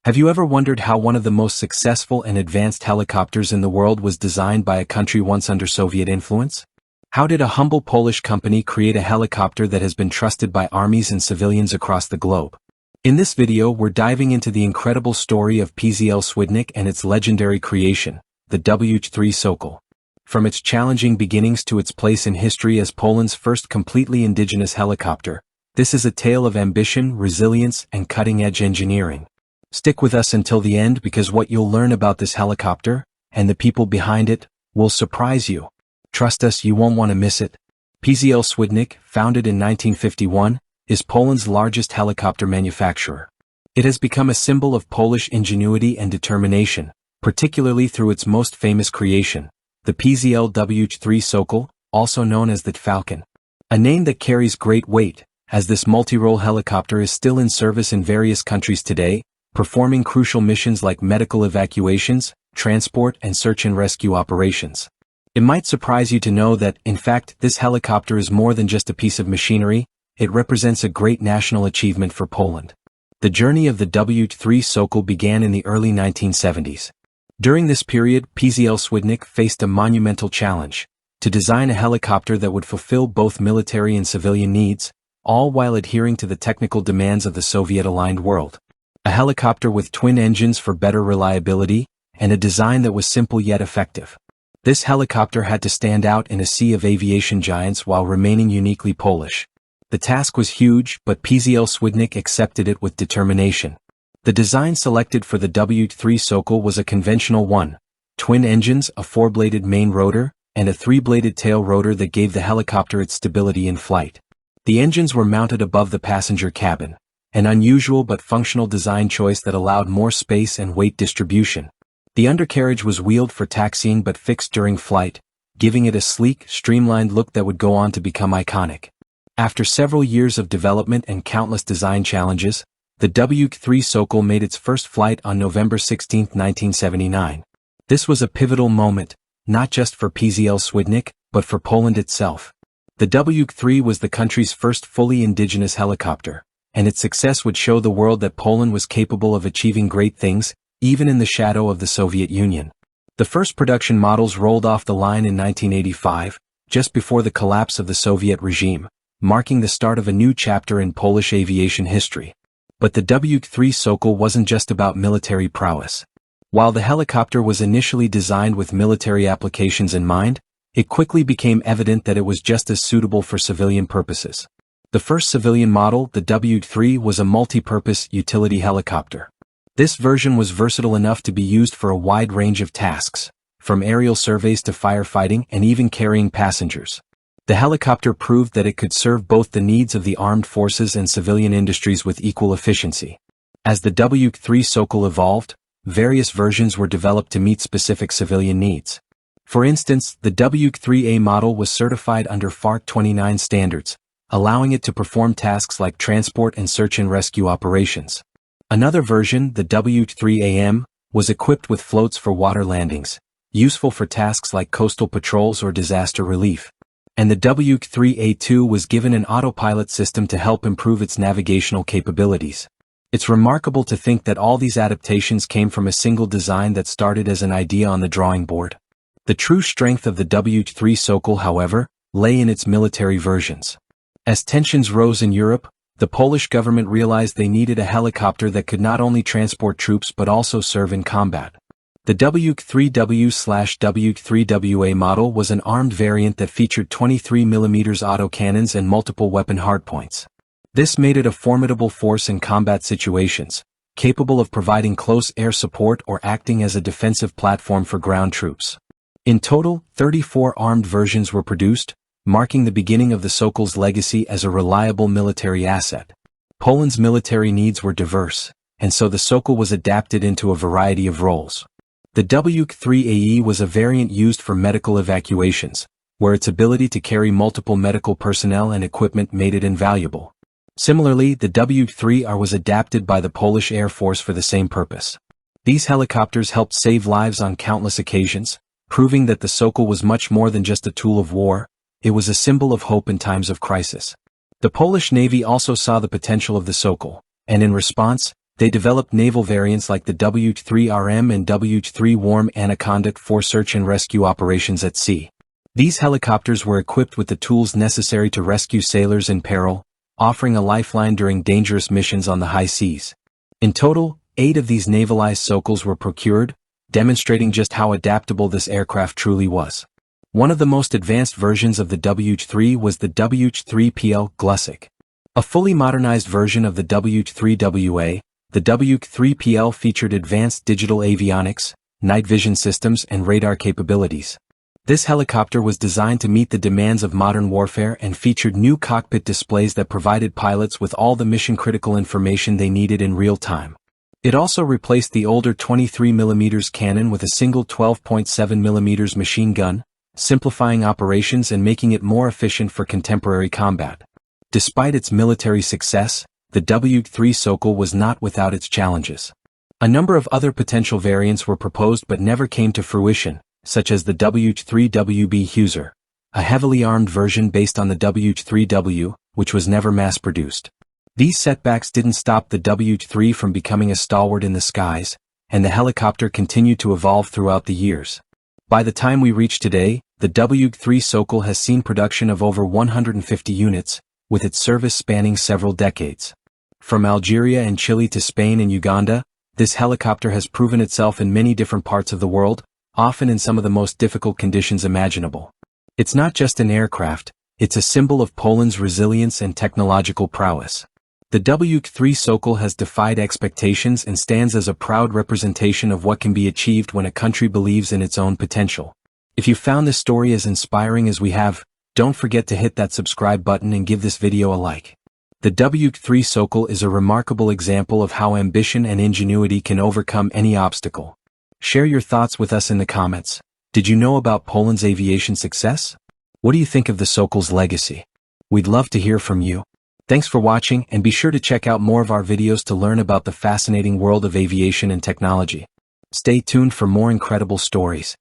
Have you ever wondered how one of the most successful and advanced helicopters in the world was designed by a country once under Soviet influence? How did a humble Polish company create a helicopter that has been trusted by armies and civilians across the globe? In this video, we're diving into the incredible story of PZL Świdnik and its legendary creation, the W-3 Sokol. From its challenging beginnings to its place in history as Poland's first completely indigenous helicopter, this is a tale of ambition, resilience, and cutting-edge engineering. Stick with us until the end because what you'll learn about this helicopter, and the people behind it, will surprise you. Trust us, you won't want to miss it. PZL Świdnik, founded in 1951, is Poland's largest helicopter manufacturer. It has become a symbol of Polish ingenuity and determination, particularly through its most famous creation, the PZL W-3 Sokol, also known as the Falcon. A name that carries great weight, as this multi-role helicopter is still in service in various countries today, performing crucial missions like medical evacuations, transport, and search and rescue operations. It might surprise you to know that, in fact, this helicopter is more than just a piece of machinery. It represents a great national achievement for Poland. The journey of the W-3 Sokol began in the early 1970s. During this period, PZL Świdnik faced a monumental challenge: to design a helicopter that would fulfill both military and civilian needs, all while adhering to the technical demands of the Soviet-aligned world. A helicopter with twin engines for better reliability, and a design that was simple yet effective. This helicopter had to stand out in a sea of aviation giants while remaining uniquely Polish. The task was huge, but PZL Świdnik accepted it with determination. The design selected for the W-3 Sokol was a conventional one: twin engines, a four-bladed main rotor, and a three-bladed tail rotor that gave the helicopter its stability in flight. The engines were mounted above the passenger cabin, an unusual but functional design choice that allowed more space and weight distribution. The undercarriage was wheeled for taxiing but fixed during flight, giving it a sleek, streamlined look that would go on to become iconic. After several years of development and countless design challenges, the W-3 Sokol made its first flight on November 16, 1979. This was a pivotal moment, not just for PZL Świdnik, but for Poland itself. The W-3 was the country's first fully indigenous helicopter, and its success would show the world that Poland was capable of achieving great things, even in the shadow of the Soviet Union. The first production models rolled off the line in 1985, just before the collapse of the Soviet regime, marking the start of a new chapter in Polish aviation history. But the W-3 Sokol wasn't just about military prowess. While the helicopter was initially designed with military applications in mind, it quickly became evident that it was just as suitable for civilian purposes. The first civilian model, the W-3, was a multi-purpose utility helicopter. This version was versatile enough to be used for a wide range of tasks, from aerial surveys to firefighting and even carrying passengers. The helicopter proved that it could serve both the needs of the armed forces and civilian industries with equal efficiency. As the W-3 Sokol evolved, various versions were developed to meet specific civilian needs. For instance, the W-3A model was certified under FAR 29 standards, allowing it to perform tasks like transport and search and rescue operations. Another version, the W-3AM, was equipped with floats for water landings, useful for tasks like coastal patrols or disaster relief. And the W-3A2 was given an autopilot system to help improve its navigational capabilities. It's remarkable to think that all these adaptations came from a single design that started as an idea on the drawing board. The true strength of the W-3 Sokol, however, lay in its military versions. As tensions rose in Europe, the Polish government realized they needed a helicopter that could not only transport troops but also serve in combat. The W-3W/W-3WA model was an armed variant that featured 23mm autocannons and multiple weapon hardpoints. This made it a formidable force in combat situations, capable of providing close air support or acting as a defensive platform for ground troops. In total, 34 armed versions were produced, marking the beginning of the Sokol's legacy as a reliable military asset. Poland's military needs were diverse, and so the Sokol was adapted into a variety of roles. The W-3AE was a variant used for medical evacuations, where its ability to carry multiple medical personnel and equipment made it invaluable. Similarly, the W-3R was adapted by the Polish Air Force for the same purpose. These helicopters helped save lives on countless occasions, proving that the Sokol was much more than just a tool of war. it was a symbol of hope in times of crisis. The Polish Navy also saw the potential of the Sokol, and in response, they developed naval variants like the W-3RM and W-3 Warm Anaconda for search and rescue operations at sea. These helicopters were equipped with the tools necessary to rescue sailors in peril, offering a lifeline during dangerous missions on the high seas. In total, 8 of these navalized Sokols were procured, demonstrating just how adaptable this aircraft truly was. One of the most advanced versions of the W-3 was the W-3PL Glusik. A fully modernized version of the W-3WA, the W-3PL featured advanced digital avionics, night vision systems and radar capabilities. This helicopter was designed to meet the demands of modern warfare and featured new cockpit displays that provided pilots with all the mission-critical information they needed in real time. It also replaced the older 23mm cannon with a single 12.7mm machine gun, simplifying operations and making it more efficient for contemporary combat. Despite its military success, the W-3 Sokol was not without its challenges. A number of other potential variants were proposed but never came to fruition, such as the W-3WB Huser, a heavily armed version based on the W-3W, which was never mass-produced. These setbacks didn't stop the W-3 from becoming a stalwart in the skies, and the helicopter continued to evolve throughout the years. By the time we reach today, the W-3 Sokol has seen production of over 150 units, with its service spanning several decades. From Algeria and Chile to Spain and Uganda, this helicopter has proven itself in many different parts of the world, often in some of the most difficult conditions imaginable. It's not just an aircraft, it's a symbol of Poland's resilience and technological prowess. The W-3 Sokol has defied expectations and stands as a proud representation of what can be achieved when a country believes in its own potential. If you found this story as inspiring as we have, don't forget to hit that subscribe button and give this video a like. The W-3 Sokol is a remarkable example of how ambition and ingenuity can overcome any obstacle. Share your thoughts with us in the comments. Did you know about Poland's aviation success? What do you think of the Sokol's legacy? We'd love to hear from you. Thanks for watching, and be sure to check out more of our videos to learn about the fascinating world of aviation and technology. Stay tuned for more incredible stories.